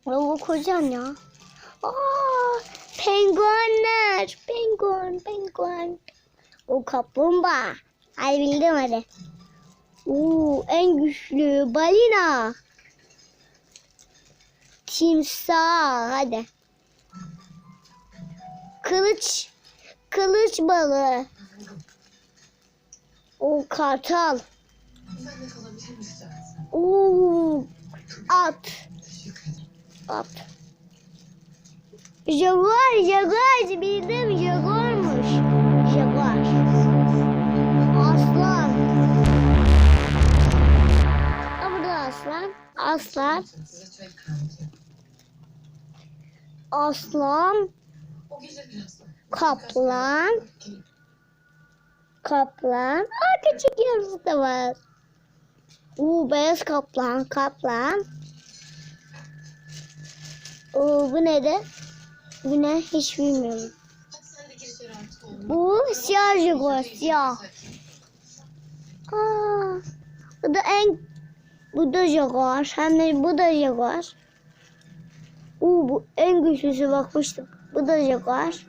Bu kocan ya. Aa, penguenler. Penguen. O kaplumbağa. Hadi bildim hadi. En güçlü balina. Timsah. Hadi. Kılıç balığı. Kartal. At. Jaguar. Bildim, jaguarmış. Jaguar. Aslan. Burada aslan. Kaplan. Küçük yavrusu da var. Beyaz kaplan. Bu ne de? Bu ne? Hiç bilmiyorum. Bu siyah jaguar, siyah. Bu da jaguar. Hem de bu da jaguar. Bu en güçlüsü, bakmıştım. Bu da jaguar.